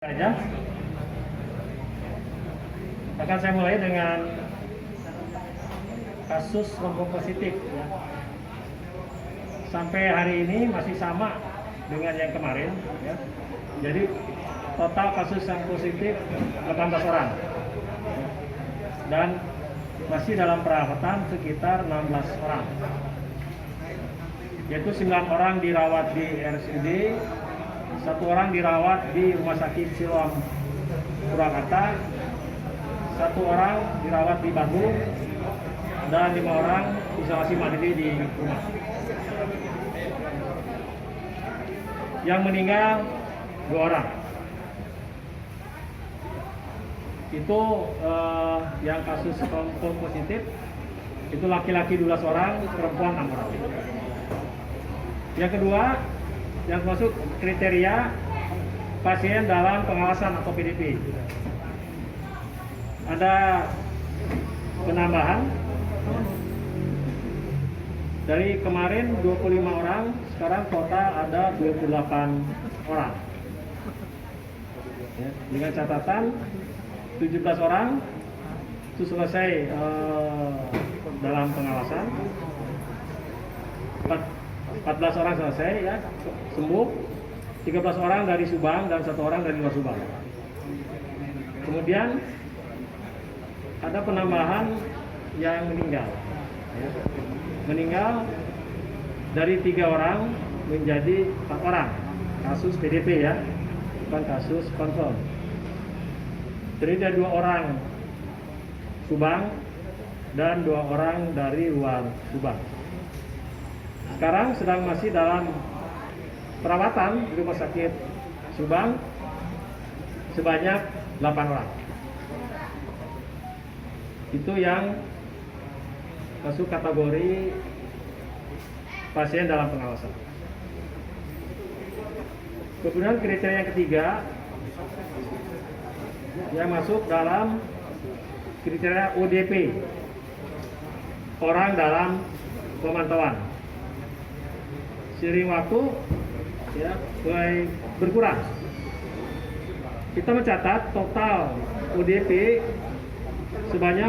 Saja akan saya mulai dengan kasus rombong positif ya. Sampai hari ini masih sama dengan yang kemarin ya. Jadi total kasus yang positif 18 orang dan masih dalam perawatan sekitar 16 orang, yaitu 9 orang dirawat di RSUD, 1 orang dirawat di Rumah Sakit Siloam Purwakarta, 1 orang dirawat di Bandung, dan 5 orang isolasi mandiri di rumah. Yang meninggal 2 orang. Itu yang kasus confirm positif, itu laki-laki 12 orang, perempuan 6 orang. Yang kedua, yang masuk kriteria pasien dalam pengawasan atau PDP. Ada penambahan dari kemarin 25 orang, sekarang total ada 28 orang. Ya, dengan catatan 17 orang itu selesai dalam pengawasan. 14 orang selesai ya, sembuh, 13 orang dari Subang dan 1 orang dari luar Subang. Kemudian ada penambahan yang meninggal ya. Meninggal dari 3 orang menjadi 4 orang, kasus PDP ya, bukan kasus confirm. Jadi ada 2 orang Subang dan 2 orang dari luar Subang. Sekarang sedang masih dalam perawatan di Rumah Sakit Subang sebanyak 8 orang. Itu yang masuk kategori pasien dalam pengawasan. Kemudian kriteria yang ketiga yang masuk dalam kriteria ODP, orang dalam pemantauan. Seiring waktu ya mulai berkurang. Kita mencatat total ODP sebanyak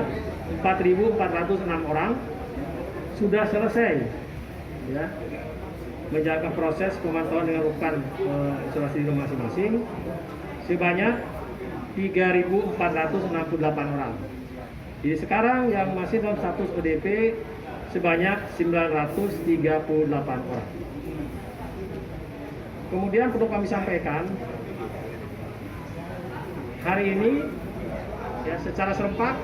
4.406 orang sudah selesai ya menjalankan proses pemantauan dengan rukan isolasi di rumah masing-masing sebanyak 3.468 orang. Jadi sekarang yang masih dalam status ODP sebanyak 938 orang. Kemudian perlu kami sampaikan, hari ini ya secara serempak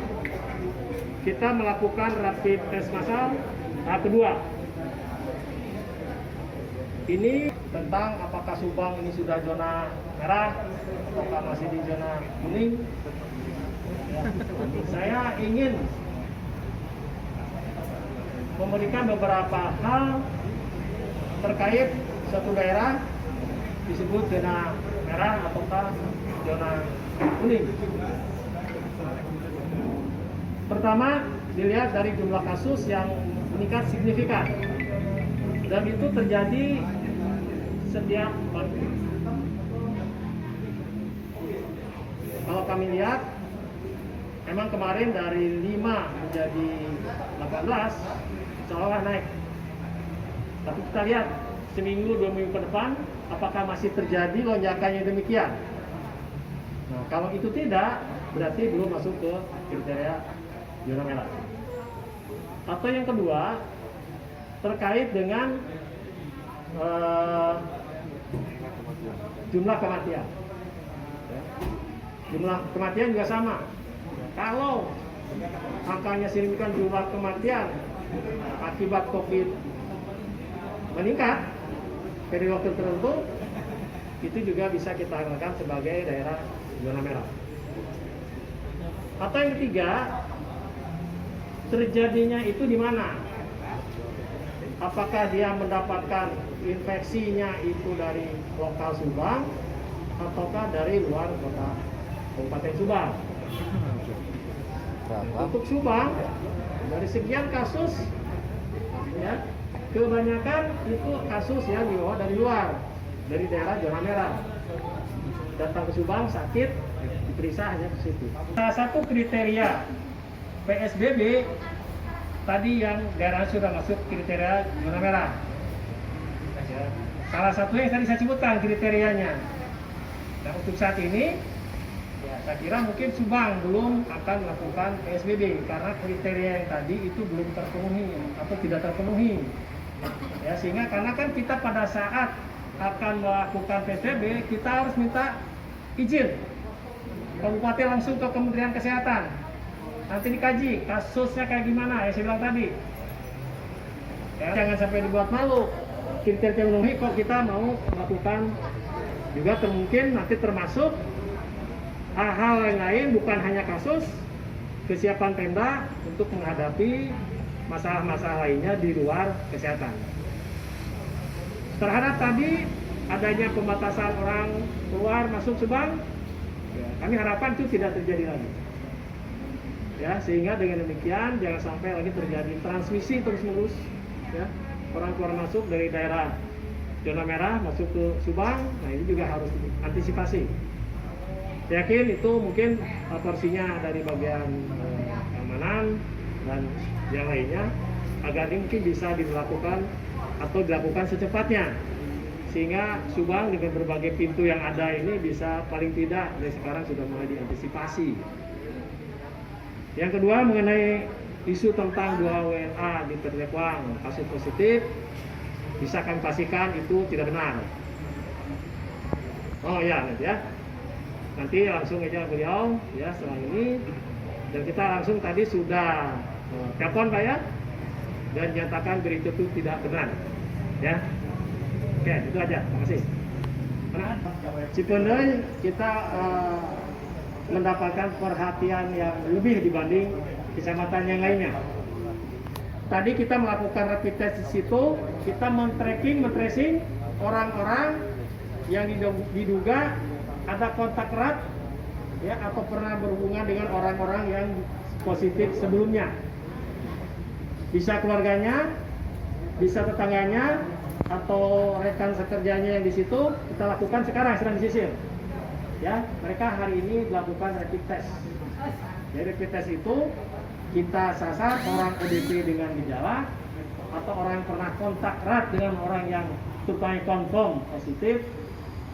kita melakukan rapid test massal tahap kedua. Ini tentang apakah Subang ini sudah zona merah atau masih di zona kuning. Ya, saya ingin memberikan beberapa hal terkait satu daerah disebut zona merah ataukah zona kuning. Pertama, dilihat dari jumlah kasus yang meningkat signifikan dan itu terjadi setiap waktu. Kalau kami lihat, memang kemarin dari 5 menjadi 18 seolah naik. Tapi kita lihat seminggu 2 minggu ke depan apakah masih terjadi lonjakan yang demikian. Nah, kalau itu tidak, berarti belum masuk ke kriteria zona merah. Atau yang kedua, terkait dengan jumlah kematian. Jumlah kematian juga sama. Kalau angkanya signifikan jumlah kematian akibat COVID meningkat dari waktu tertentu, itu juga bisa kita anggap sebagai daerah zona merah. Atau yang ketiga, terjadinya itu di mana? Apakah dia mendapatkan infeksinya itu dari lokal Subang ataukah dari luar kota Kabupaten Subang? Untuk Subang, dari sekian kasus ya, kebanyakan itu kasus yang dibawa dari luar, dari daerah zona merah. datang ke Subang sakit, diperiksa hanya ke situ. Salah satu kriteria PSBB tadi yang daerah sudah masuk kriteria zona merah. Salah satunya yang tadi saya sebutkan kriterianya. Nah, untuk saat ini, ya, saya kira mungkin Subang belum akan melakukan PSBB karena kriteria yang tadi itu belum terpenuhi atau tidak terpenuhi. Ya, sehingga karena kan kita pada saat akan melakukan PSBB, kita harus minta izin kabupaten langsung ke Kementerian Kesehatan. Nanti dikaji kasusnya kayak gimana, ya saya bilang tadi. Ya, jangan sampai dibuat malu. Kriteria memenuhi kok kita mau melakukan juga mungkin nanti termasuk hal-hal yang lain, bukan hanya kasus, kesiapan Pemda untuk menghadapi masalah-masalah lainnya di luar kesehatan. Terhadap tadi adanya pembatasan orang keluar masuk Subang, ya, kami harapkan itu tidak terjadi lagi. Ya, sehingga dengan demikian jangan sampai lagi terjadi transmisi terus-menerus, ya, orang keluar masuk dari daerah zona merah masuk ke Subang. Nah, ini juga harus diantisipasi. Saya yakin itu mungkin porsinya dari bagian keamanan dan yang lainnya agar ini mungkin bisa dilakukan atau dilakukan secepatnya, sehingga Subang dengan berbagai pintu yang ada ini bisa paling tidak dari sekarang sudah mulai diantisipasi. Yang kedua mengenai isu tentang 2 WNA di Terdekwang kasus positif, bisa kami pastikan itu tidak benar. Oh ya, nanti langsung aja beliau ya setelah ini, dan kita langsung tadi sudah telepon Pak ya, dan nyatakan berita itu tidak benar. Ya, oke, itu aja. Terima kasih. Cipeneuy kita mendapatkan perhatian yang lebih dibanding kecamatan yang lainnya. Tadi kita melakukan rapid test di situ, kita men-tracing orang-orang yang diduga ada kontak erat, ya, atau pernah berhubungan dengan orang-orang yang positif sebelumnya. Bisa keluarganya, bisa tetangganya, atau rekan sekerjanya yang di situ, kita lakukan sekarang, sedang disisir. Ya, mereka hari ini melakukan rapid test. Jadi rapid test itu kita sasar orang ODP dengan gejala atau orang yang pernah kontak erat dengan orang yang supaya confirm positif,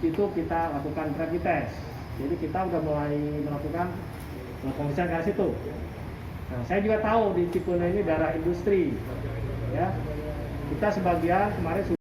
itu kita lakukan rapid test. Jadi kita udah mulai melakukan pemeriksaan ke situ. Nah, saya juga tahu di Cipeneuy ini daerah industri, ya. Kita sebagian kemarin